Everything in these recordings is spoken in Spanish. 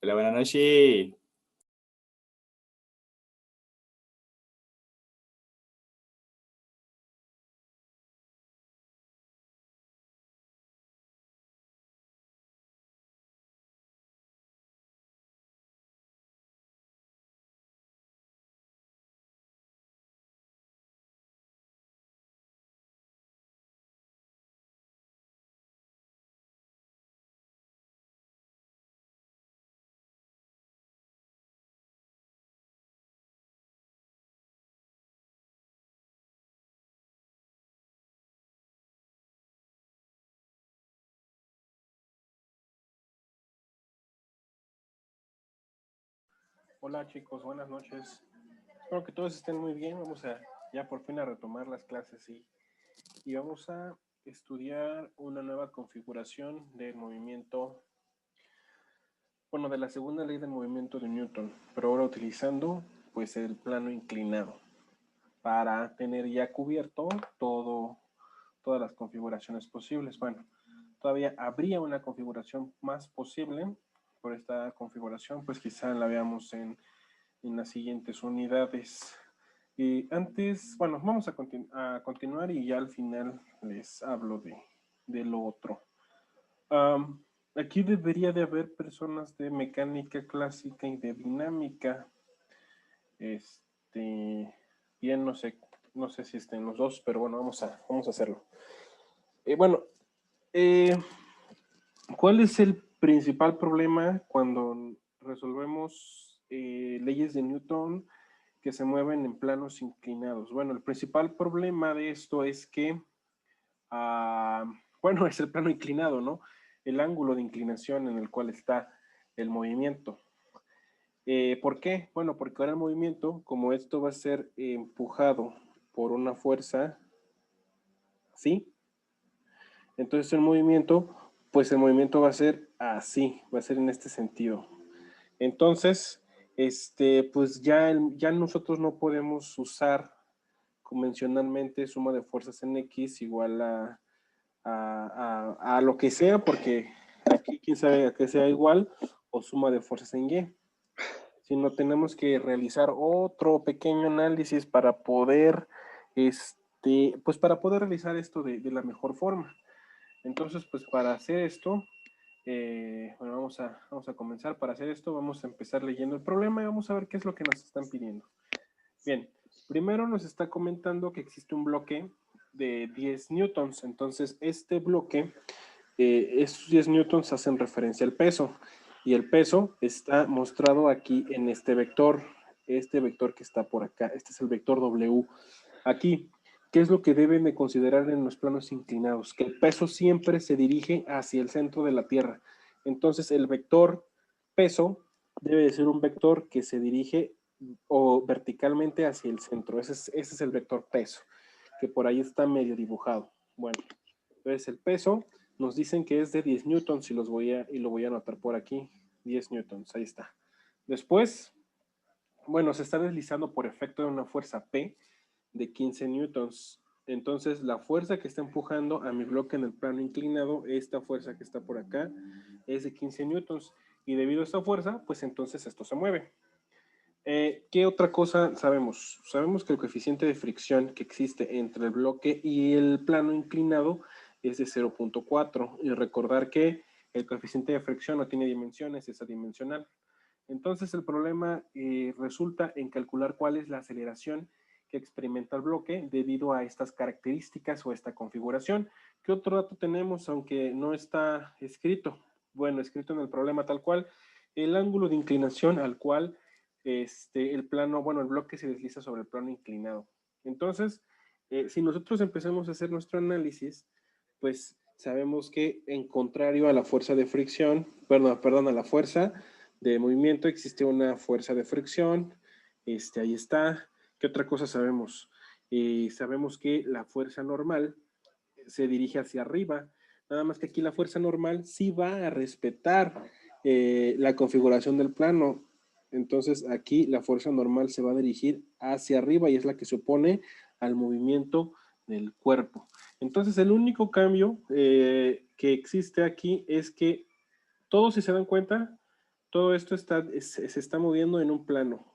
Hola, buenas noches. Hola chicos, buenas noches. Espero que todos estén muy bien. Vamos a ya por fin a retomar las clases y vamos a estudiar una nueva configuración del movimiento, bueno, de la segunda ley del movimiento de Newton, pero ahora utilizando pues el plano inclinado para tener ya cubierto todas las configuraciones posibles. Bueno, todavía habría una configuración más posible. Por esta configuración pues quizá la veamos en las siguientes unidades. Y antes, bueno, vamos a continuar y ya al final les hablo de lo otro. Aquí debería de haber personas de mecánica clásica y de dinámica. Bien, no sé si estén los dos, pero bueno, vamos a hacerlo. Bueno, ¿cuál es el principal problema cuando resolvemos leyes de Newton que se mueven en planos inclinados? Bueno, el principal problema de esto es que, bueno, es el plano inclinado, ¿no? El ángulo de inclinación en el cual está el movimiento. ¿Por qué? Bueno, porque ahora el movimiento, como esto va a ser empujado por una fuerza, ¿sí? Entonces el movimiento, pues el movimiento va a ser así, va a ser en este sentido. Entonces, pues ya nosotros no podemos usar convencionalmente suma de fuerzas en X igual a lo que sea, porque aquí quién sabe a qué sea igual, o suma de fuerzas en Y. Sino tenemos que realizar otro pequeño análisis para poder, pues para poder realizar esto de la mejor forma. Entonces, pues para hacer esto, bueno, vamos a comenzar. Para hacer esto, vamos a empezar leyendo el problema y vamos a ver qué es lo que nos están pidiendo. Bien, primero nos está comentando que existe un bloque de 10 newtons. Entonces, este bloque, estos 10 newtons hacen referencia al peso. Y el peso está mostrado aquí en este vector que está por acá. Este es el vector W. Aquí, ¿qué es lo que deben de considerar en los planos inclinados? Que el peso siempre se dirige hacia el centro de la Tierra. Entonces, el vector peso debe de ser un vector que se dirige o verticalmente hacia el centro. Ese es el vector peso, que por ahí está medio dibujado. Bueno, entonces el peso nos dicen que es de 10 newtons y lo voy a anotar por aquí. 10 newtons, ahí está. Después, bueno, se está deslizando por efecto de una fuerza P de 15 newtons. Entonces, la fuerza que está empujando a mi bloque en el plano inclinado, esta fuerza que está por acá, es de 15 newtons. Y debido a esta fuerza, pues entonces esto se mueve. ¿Qué otra cosa sabemos? Sabemos que el coeficiente de fricción que existe entre el bloque y el plano inclinado es de 0.4. Y recordar que el coeficiente de fricción no tiene dimensiones, es adimensional. Entonces el problema resulta en calcular cuál es la aceleración que experimenta el bloque debido a estas características o esta configuración. ¿Qué otro dato tenemos aunque no está escrito? Bueno, escrito en el problema tal cual, el ángulo de inclinación al cual el bloque se desliza sobre el plano inclinado. Entonces, si nosotros empezamos a hacer nuestro análisis, pues sabemos que en contrario a la fuerza de fricción, perdón, a la fuerza de movimiento existe una fuerza de fricción, ahí está. ¿Qué otra cosa sabemos? Sabemos que la fuerza normal se dirige hacia arriba, nada más que aquí la fuerza normal sí va a respetar la configuración del plano. Entonces aquí la fuerza normal se va a dirigir hacia arriba y es la que se opone al movimiento del cuerpo. Entonces el único cambio que existe aquí es que todos, si se dan cuenta, todo esto se está moviendo en un plano,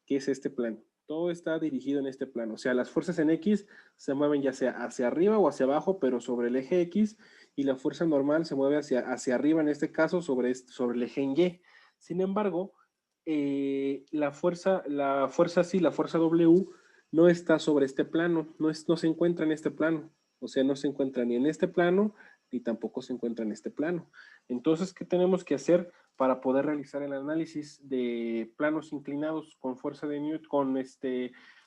que es este plano. Todo está dirigido en este plano. O sea, las fuerzas en X se mueven ya sea hacia arriba o hacia abajo, pero sobre el eje X, y la fuerza normal se mueve hacia arriba, en este caso, sobre el eje en Y. Sin embargo, la fuerza W, no está sobre este plano, no se encuentra en este plano. O sea, no se encuentra ni en este plano, ni tampoco se encuentra en este plano. Entonces, ¿qué tenemos que hacer para poder realizar el análisis de planos inclinados con fuerza de Newton,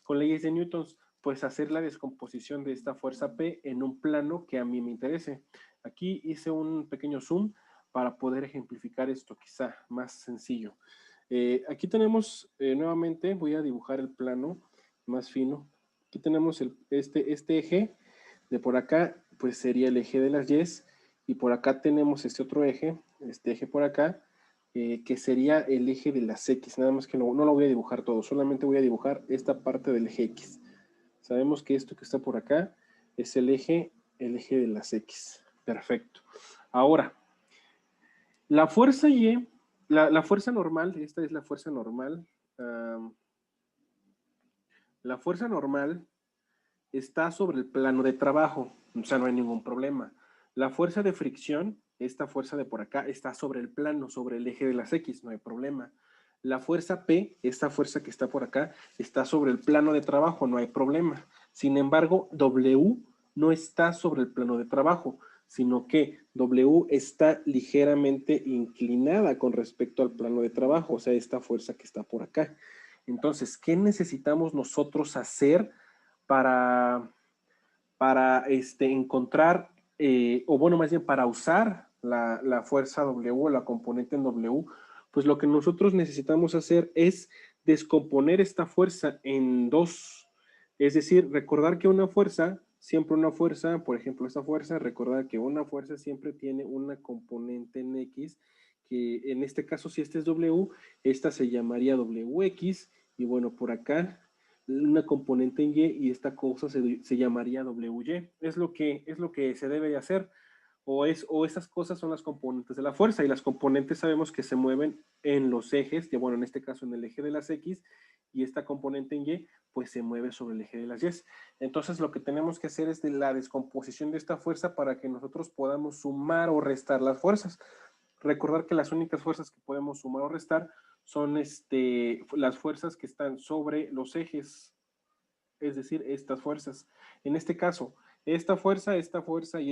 con leyes de Newton? Pues hacer la descomposición de esta fuerza P en un plano que a mí me interese. Aquí hice un pequeño zoom para poder ejemplificar esto, quizá más sencillo. Aquí tenemos, nuevamente, voy a dibujar el plano más fino. Aquí tenemos este eje de por acá, pues sería el eje de las Y, y por acá tenemos este otro eje, este eje por acá, que sería el eje de las X. Nada más que no lo voy a dibujar todo, solamente voy a dibujar esta parte del eje X. Sabemos que esto que está por acá es el eje de las X. Perfecto. Ahora, la fuerza Y, la fuerza normal, esta es la fuerza normal. La fuerza normal está sobre el plano de trabajo, o sea, no hay ningún problema. La fuerza de fricción, esta fuerza de por acá, está sobre el plano, sobre el eje de las X, no hay problema. La fuerza P, esta fuerza que está por acá, está sobre el plano de trabajo, no hay problema. Sin embargo, W no está sobre el plano de trabajo, sino que W está ligeramente inclinada con respecto al plano de trabajo, o sea, esta fuerza que está por acá. Entonces, ¿qué necesitamos nosotros hacer para encontrar, o bueno, más bien para usar la fuerza W, la componente en W? Pues lo que nosotros necesitamos hacer es descomponer esta fuerza en dos. Es decir, recordar que siempre una fuerza, por ejemplo, esta fuerza, recordar que una fuerza siempre tiene una componente en X, que en este caso, si este es W, esta se llamaría WX, y bueno, por acá una componente en Y, y esta cosa se llamaría WY. Es lo que se debe de hacer, o esas cosas son las componentes de la fuerza, y las componentes sabemos que se mueven en los ejes, que bueno, en este caso en el eje de las X, y esta componente en Y, pues se mueve sobre el eje de las Y. Entonces lo que tenemos que hacer es de la descomposición de esta fuerza para que nosotros podamos sumar o restar las fuerzas. Recordar que las únicas fuerzas que podemos sumar o restar son las fuerzas que están sobre los ejes, es decir, estas fuerzas. En este caso, esta fuerza y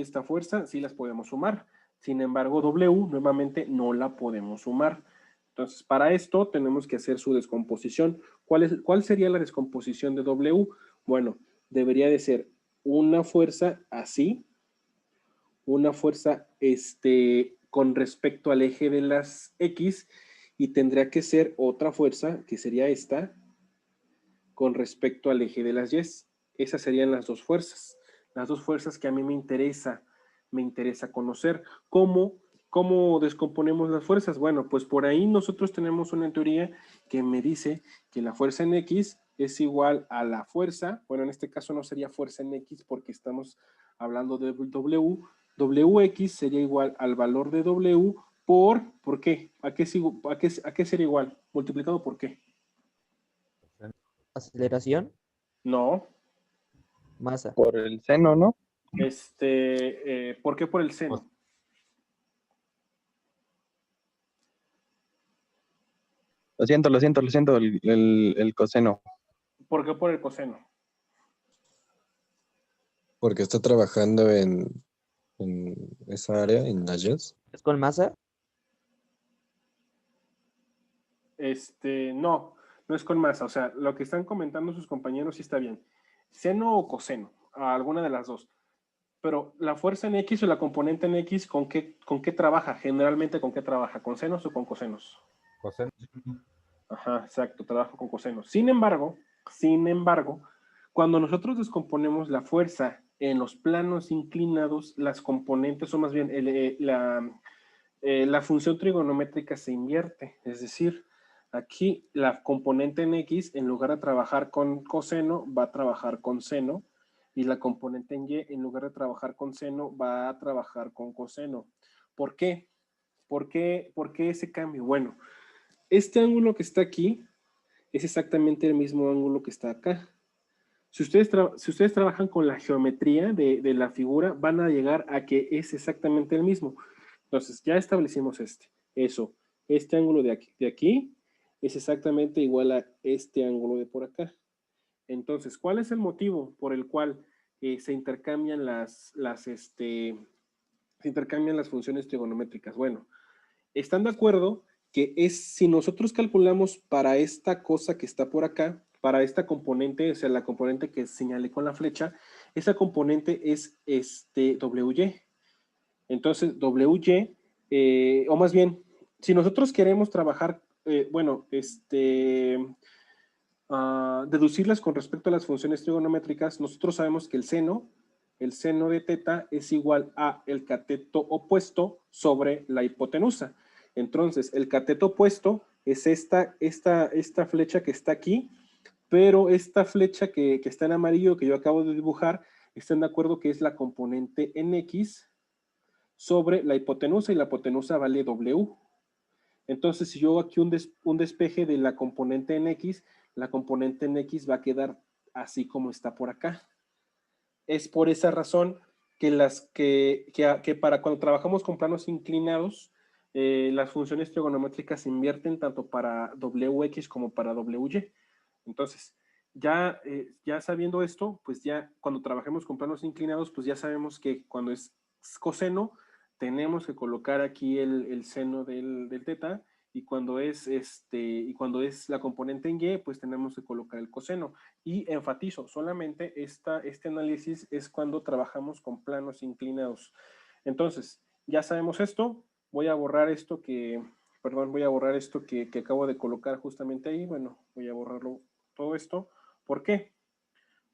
esta fuerza sí las podemos sumar. Sin embargo, W nuevamente no la podemos sumar. Entonces, para esto tenemos que hacer su descomposición. ¿Cuál sería la descomposición de W? Bueno, debería de ser una fuerza así, una fuerza con respecto al eje de las X, y tendría que ser otra fuerza, que sería esta, con respecto al eje de las Y. Esas serían las dos fuerzas que a mí me interesa conocer. ¿Cómo descomponemos las fuerzas? Bueno, pues por ahí nosotros tenemos una teoría que me dice que la fuerza en X es igual a la fuerza, bueno, en este caso no sería fuerza en X porque estamos hablando de W, WX sería igual al valor de W ¿por qué? ¿A qué sería igual? ¿Multiplicado por qué? Aceleración, No. masa. Por el seno, ¿no? ¿Por qué por el seno? Lo siento, el coseno. ¿Por qué por el coseno? Porque está trabajando en esa área, en las YES. ¿Es con masa? No es con masa. O sea, lo que están comentando sus compañeros sí está bien. Seno o coseno, alguna de las dos. Pero la fuerza en X o la componente en X, ¿con qué trabaja? Generalmente, ¿con qué trabaja? ¿Con senos o con cosenos? Cosenos. Ajá, exacto, trabajo con cosenos. Sin embargo, cuando nosotros descomponemos la fuerza en los planos inclinados, las componentes, o más bien la función trigonométrica se invierte. Es decir, aquí la componente en X, en lugar de trabajar con coseno, va a trabajar con seno, y la componente en Y, en lugar de trabajar con seno, va a trabajar con coseno. ¿Por qué? ¿Por qué ese cambio? Bueno, este ángulo que está aquí es exactamente el mismo ángulo que está acá. Si ustedes trabajan con la geometría de la figura, van a llegar a que es exactamente el mismo. Entonces, ya establecimos este ángulo de aquí es exactamente igual a este ángulo de por acá. Entonces, ¿cuál es el motivo por el cual se intercambian se intercambian las funciones trigonométricas? Bueno, ¿están de acuerdo que si nosotros calculamos para esta cosa que está por acá, para esta componente, o sea, la componente que señalé con la flecha, esa componente es WY. Entonces, WY, o más bien, si nosotros queremos trabajar, deducirlas con respecto a las funciones trigonométricas, nosotros sabemos que el seno de teta es igual a el cateto opuesto sobre la hipotenusa. Entonces, el cateto opuesto es esta flecha que está aquí, pero esta flecha que está en amarillo que yo acabo de dibujar, están de acuerdo que es la componente en X sobre la hipotenusa, y la hipotenusa vale W. Entonces, si yo hago aquí un despeje de la componente en X, la componente en X va a quedar así como está por acá. Es por esa razón que para cuando trabajamos con planos inclinados, las funciones trigonométricas se invierten tanto para WX como para WY. Entonces, ya sabiendo esto, pues ya cuando trabajemos con planos inclinados, pues ya sabemos que cuando es coseno, tenemos que colocar aquí el seno del teta, y cuando es la componente en Y, pues tenemos que colocar el coseno. Y enfatizo, solamente este análisis es cuando trabajamos con planos inclinados. Entonces, ya sabemos esto. Voy a borrar esto que acabo de colocar justamente ahí. Bueno, voy a borrarlo todo esto. ¿Por qué?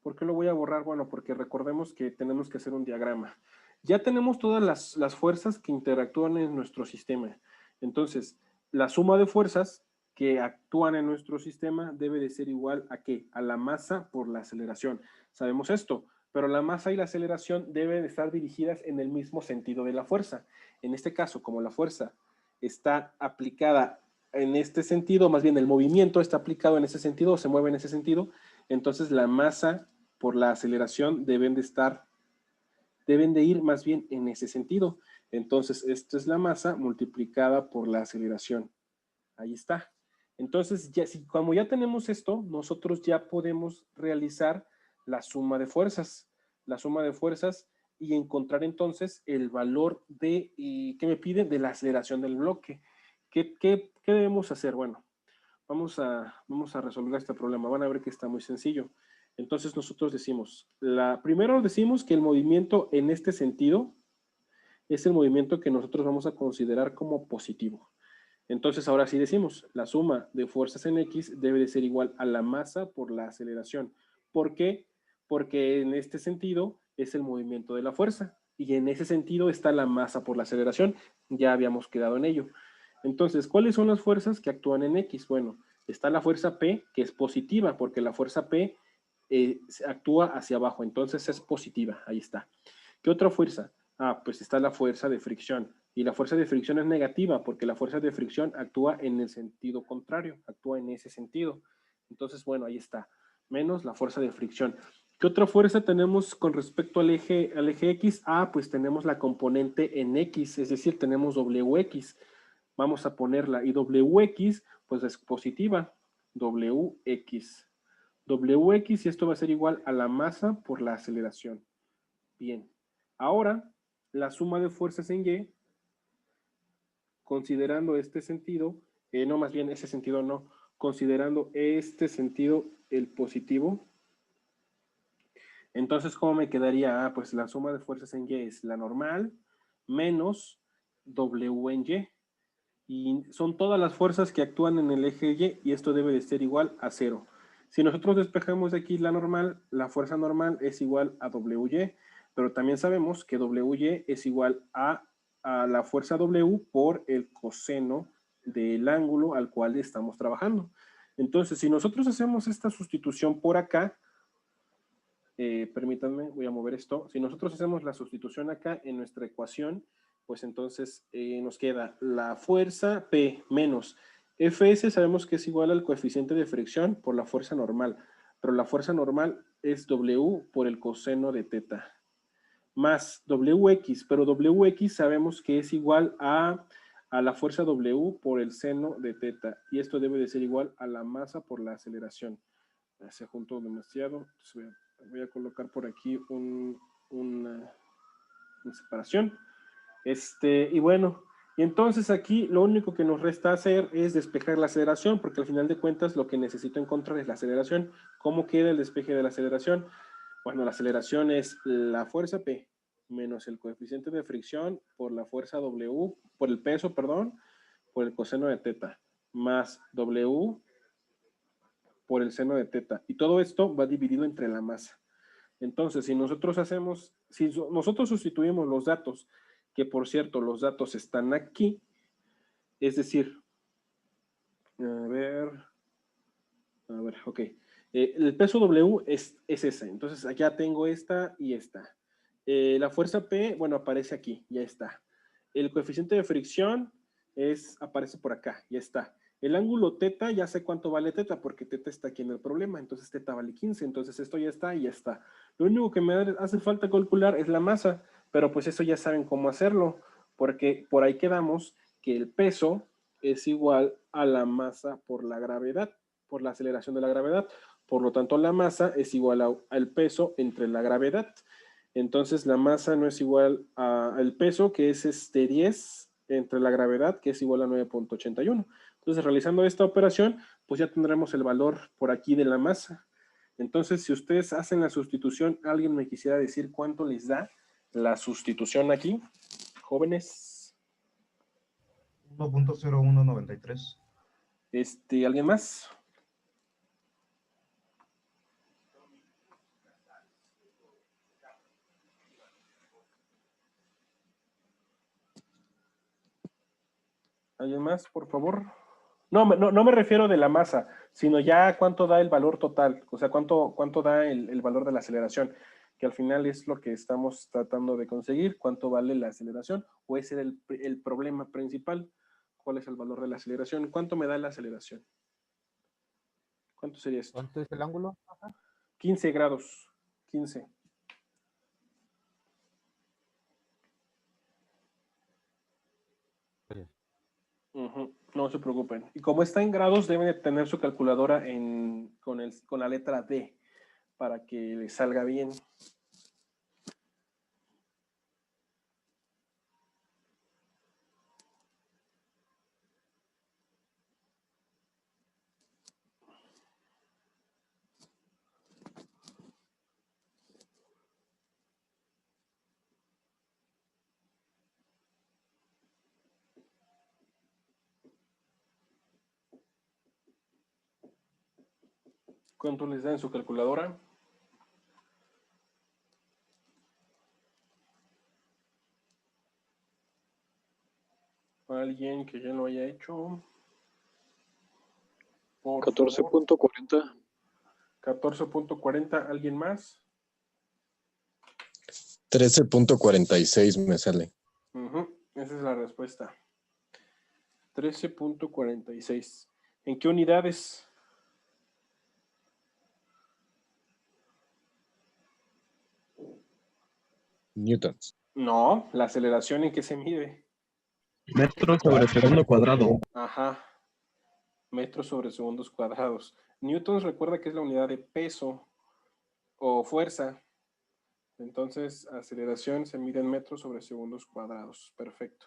¿Por qué lo voy a borrar? Bueno, porque recordemos que tenemos que hacer un diagrama. Ya tenemos todas las fuerzas que interactúan en nuestro sistema. Entonces, la suma de fuerzas que actúan en nuestro sistema debe de ser igual a ¿qué? A la masa por la aceleración. Sabemos esto, pero la masa y la aceleración deben estar dirigidas en el mismo sentido de la fuerza. En este caso, como la fuerza está aplicada en este sentido, más bien el movimiento está aplicado en ese sentido o se mueve en ese sentido, entonces la masa por la aceleración deben de ir más bien en ese sentido. Entonces, esto es la masa multiplicada por la aceleración. Ahí está. Entonces, como ya tenemos esto, nosotros ya podemos realizar la suma de fuerzas. La suma de fuerzas y encontrar entonces el valor que me pide de la aceleración del bloque. ¿Qué debemos hacer? Bueno, vamos a resolver este problema. Van a ver que está muy sencillo. Entonces nosotros decimos, primero decimos que el movimiento en este sentido es el movimiento que nosotros vamos a considerar como positivo. Entonces ahora sí decimos, la suma de fuerzas en X debe de ser igual a la masa por la aceleración. ¿Por qué? Porque en este sentido es el movimiento de la fuerza, y en ese sentido está la masa por la aceleración. Ya habíamos quedado en ello. Entonces, ¿cuáles son las fuerzas que actúan en X? Bueno, está la fuerza P, que es positiva, porque la fuerza P actúa hacia abajo, entonces es positiva. Ahí está. ¿Qué otra fuerza? Pues está la fuerza de fricción. Y la fuerza de fricción es negativa, porque la fuerza de fricción actúa en el sentido contrario, actúa en ese sentido. Entonces, bueno, ahí está. Menos la fuerza de fricción. ¿Qué otra fuerza tenemos con respecto al eje X? Pues tenemos la componente en X, es decir, tenemos WX. Vamos a ponerla, y WX pues es positiva, WX. WX, y esto va a ser igual a la masa por la aceleración. Bien, ahora la suma de fuerzas en Y, considerando este sentido, no, más bien ese sentido no, considerando este sentido, el positivo. Entonces, ¿cómo me quedaría? Pues la suma de fuerzas en Y es la normal menos W en Y. Y son todas las fuerzas que actúan en el eje Y, y esto debe de ser igual a 0. Si nosotros despejamos de aquí la normal, la fuerza normal es igual a WY, pero también sabemos que WY es igual a la fuerza W por el coseno del ángulo al cual estamos trabajando. Entonces, si nosotros hacemos esta sustitución por acá, permítanme, voy a mover esto. Si nosotros hacemos la sustitución acá en nuestra ecuación, pues entonces nos queda la fuerza P menos Fs, sabemos que es igual al coeficiente de fricción por la fuerza normal, pero la fuerza normal es W por el coseno de teta, más WX, pero WX sabemos que es igual a la fuerza W por el seno de teta, y esto debe de ser igual a la masa por la aceleración. Se juntó demasiado, entonces voy a colocar por aquí una separación. Y bueno, y entonces aquí lo único que nos resta hacer es despejar la aceleración, porque al final de cuentas lo que necesito encontrar es la aceleración. ¿Cómo queda el despeje de la aceleración? Bueno, la aceleración es la fuerza P menos el coeficiente de fricción por la fuerza W, por el peso, perdón, por el coseno de teta, más W por el seno de teta. Y todo esto va dividido entre la masa. Entonces, si nosotros sustituimos los datos, que por cierto, los datos están aquí, es decir, ok. El peso W es ese, entonces allá tengo esta y esta. La fuerza P, bueno, aparece aquí, ya está. El coeficiente de fricción aparece por acá, ya está. El ángulo teta, ya sé cuánto vale teta, porque teta está aquí en el problema, entonces teta vale 15, entonces esto ya está y ya está. Lo único que me hace falta calcular es la masa, pero pues eso ya saben cómo hacerlo, porque por ahí quedamos que el peso es igual a la masa por la gravedad, por la aceleración de la gravedad. Por lo tanto, la masa es igual al peso entre la gravedad. Entonces, la masa no es igual al peso, que es 10, entre la gravedad, que es igual a 9.81. Entonces, realizando esta operación, pues ya tendremos el valor por aquí de la masa. Entonces, si ustedes hacen la sustitución, ¿alguien me quisiera decir cuánto les da la sustitución aquí, jóvenes? 1.0193. ¿Alguien más? ¿Alguien más, por favor? No me refiero de la masa, sino ya cuánto da el valor total, o sea, cuánto da el valor de la aceleración, que al final es lo que estamos tratando de conseguir, cuánto vale la aceleración, o ese era el problema principal, cuál es el valor de la aceleración, cuánto me da la aceleración. ¿Cuánto sería esto? ¿Cuánto es el ángulo? 15 grados, 15. No se preocupen. Y como está en grados, deben de tener su calculadora con la letra D para que les salga bien. ¿Cuánto les da en su calculadora? ¿Alguien que ya lo haya hecho? 14.40. 14.40. ¿Alguien más? 13.46 me sale. Esa es la respuesta. 13.46. ¿En qué unidades? Newtons. No, la aceleración, ¿en qué se mide? Metros sobre segundo cuadrado. Ajá. Metros sobre segundos cuadrados. Newtons, recuerda que es la unidad de peso o fuerza. Entonces, aceleración se mide en metros sobre segundos cuadrados. Perfecto.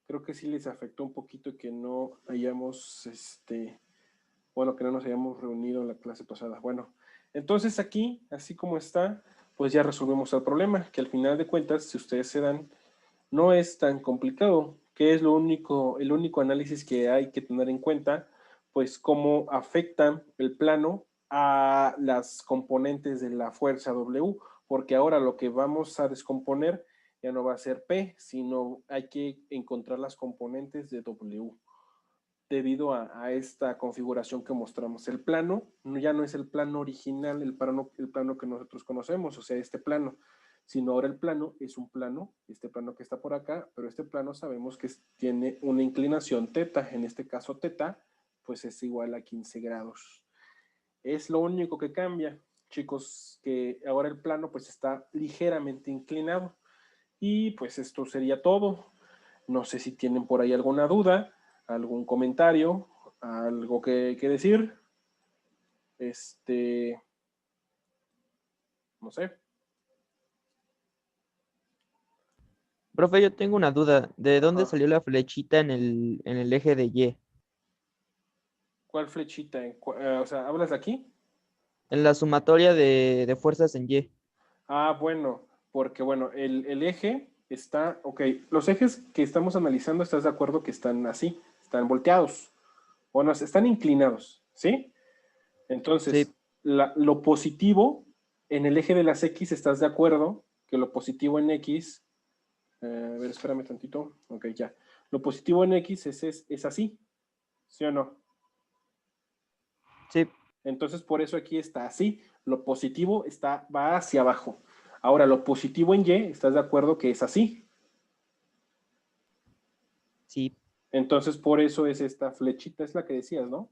Creo que sí les afectó un poquito que no hayamos, que no nos hayamos reunido en la clase pasada. Bueno, entonces aquí, así como está, pues ya resolvemos el problema, que al final de cuentas, si ustedes se dan, no es tan complicado. ¿Qué es el único análisis que hay que tener en cuenta? Pues cómo afecta el plano a las componentes de la fuerza W, porque ahora lo que vamos a descomponer ya no va a ser P, sino hay que encontrar las componentes de W. Debido a esta configuración que mostramos, el plano ya no es el plano original, el plano que nosotros conocemos, o sea, este plano, sino ahora el plano es un plano, este plano que está por acá, pero este plano sabemos que tiene una inclinación teta, en este caso teta, pues es igual a 15 grados. Es lo único que cambia, chicos, que ahora el plano pues está ligeramente inclinado. Y pues esto sería todo. No sé si tienen por ahí alguna duda, algún comentario, algo que decir. No sé. Profe, yo tengo una duda. ¿De dónde Ajá. salió la flechita en el eje de Y? ¿Cuál flechita? O sea, ¿hablas de aquí? En la sumatoria de fuerzas en Y. Ah, bueno, porque bueno, el eje está, ok, los ejes que estamos analizando, ¿estás de acuerdo que están así? Están volteados, o no, están inclinados, ¿sí? Entonces, Sí, lo positivo en el eje de las X, ¿estás de acuerdo? Que lo positivo en X, a ver, espérame tantito, ok, ya. Lo positivo en X es así, ¿sí o no? sí, Entonces, por eso aquí está así. Lo positivo va hacia abajo. Ahora, lo positivo en Y, ¿estás de acuerdo que es así? sí. Entonces, por eso es esta flechita, es la que decías, ¿no?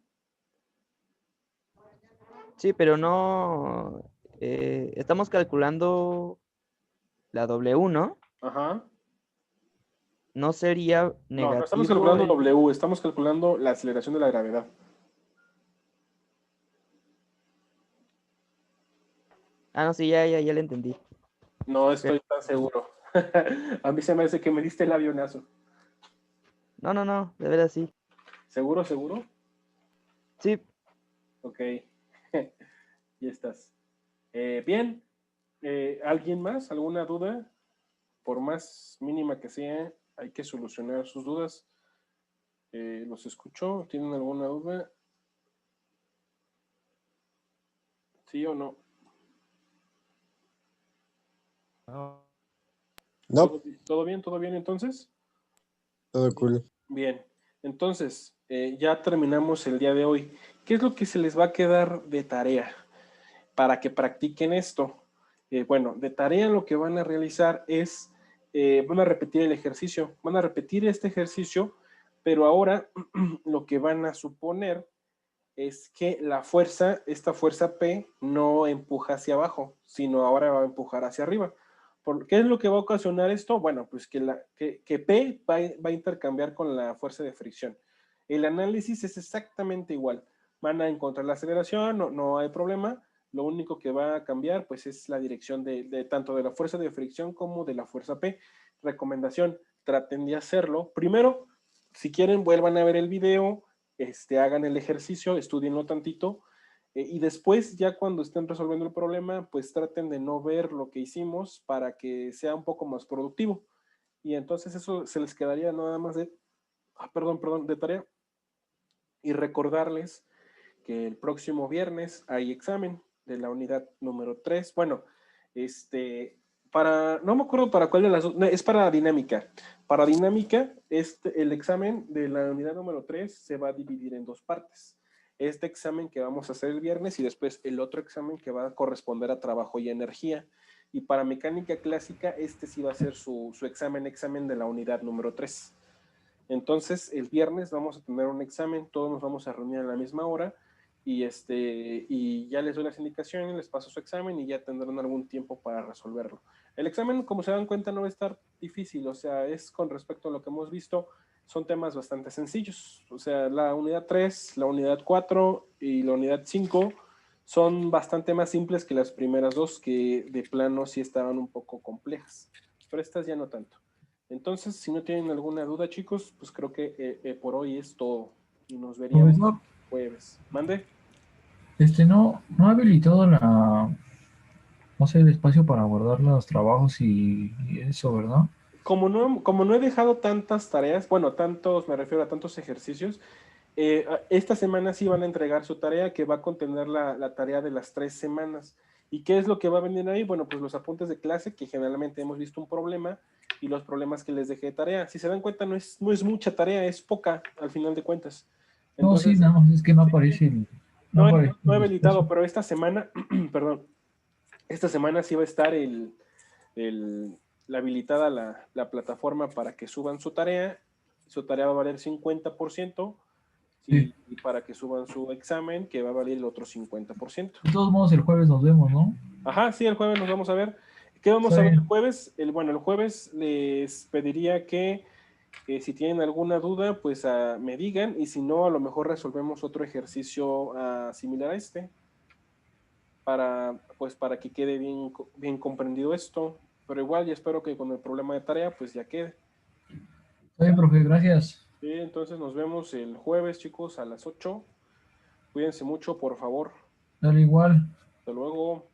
Sí, pero no. Estamos calculando la W, ¿no? Ajá. No sería No, no estamos negativo calculando el. W, estamos calculando la aceleración de la gravedad. Ah, no, sí, ya le entendí. No Pero- estoy tan seguro. A mí se me hace que me diste el avionazo. no, de veras sí. ¿Seguro, seguro? Sí, Ok. Ya estás. Bien. ¿Alguien más? ¿Alguna duda? Por más mínima que sea, hay que solucionar sus dudas. ¿Los escucho? ¿Tienen alguna duda? ¿Sí o no? No, ¿Todo bien? ¿Todo bien entonces? todo cool. Bien. Entonces, ya terminamos el día de hoy. ¿Qué es lo que se les va a quedar de tarea para que practiquen esto? Bueno, de tarea lo que van a realizar es, van a repetir el ejercicio, van a repetir este ejercicio, pero ahora lo que van a suponer es que la fuerza, esta fuerza P, no empuja hacia abajo, sino ahora va a empujar hacia arriba. ¿Qué es lo que va a ocasionar esto? Bueno, pues que P va a intercambiar con la fuerza de fricción. El análisis es exactamente igual. Van a encontrar la aceleración, no hay problema. Lo único que va a cambiar, pues, es la dirección de tanto de la fuerza de fricción como de la fuerza P. Recomendación, traten de hacerlo. Primero, si quieren, vuelvan a ver el video, hagan el ejercicio, estudienlo tantito, y después ya cuando estén resolviendo el problema, pues traten de no ver lo que hicimos para que sea un poco más productivo. Y entonces eso se les quedaría nada más de tarea. Y recordarles que el próximo viernes hay examen de la unidad número 3. Bueno, no me acuerdo para cuál de las dos, no, es para dinámica. Para dinámica, el examen de la unidad número 3 se va a dividir en dos partes. Este examen que vamos a hacer el viernes y después el otro examen que va a corresponder a trabajo y energía. Y para mecánica clásica, este sí va a ser su examen de la unidad número 3. Entonces, el viernes vamos a tener un examen, todos nos vamos a reunir a la misma hora y ya les doy las indicaciones, les paso su examen y ya tendrán algún tiempo para resolverlo. El examen, como se dan cuenta, no va a estar difícil, o sea, es con respecto a lo que hemos visto, son temas bastante sencillos. O sea, la unidad 3, la unidad 4 y la unidad 5 son bastante más simples que las primeras dos, que de plano sí estaban un poco complejas, pero estas ya no tanto. Entonces, si no tienen alguna duda, chicos, pues creo que por hoy es todo. Y nos veríamos Profesor, jueves. ¿Mande? no ha habilitado no sé, el espacio para guardar los trabajos y eso, ¿verdad? Como no he dejado tantas tareas, bueno, me refiero a tantos ejercicios, esta semana sí van a entregar su tarea que va a contener la tarea de las 3 semanas. ¿Y qué es lo que va a venir ahí? Bueno, pues los apuntes de clase, que generalmente hemos visto un problema, y los problemas que les dejé de tarea. Si se dan cuenta, no es mucha tarea, es poca al final de cuentas. No, sí, Entonces, nada más es que no sí, aparece no no he, aparece no he el habilitado, espacio. pero esta semana, perdón, esta semana sí va a estar la habilitada la plataforma para que suban su tarea va a valer 50%, Sí. y para que suban su examen, que va a valer el otro 50%. De todos modos, el jueves nos vemos, ¿no? Ajá, sí, el jueves nos vamos a ver. ¿Qué vamos Está a ver el bien. jueves? Bueno, el jueves les pediría que si tienen alguna duda, pues me digan, y si no, a lo mejor resolvemos otro ejercicio similar a este, para que quede bien comprendido esto. Pero igual, ya espero que con el problema de tarea, pues ya quede. Está bien, profe, gracias. Sí, entonces nos vemos el jueves, chicos, a las 8. Cuídense mucho, por favor. Dale igual. Hasta luego.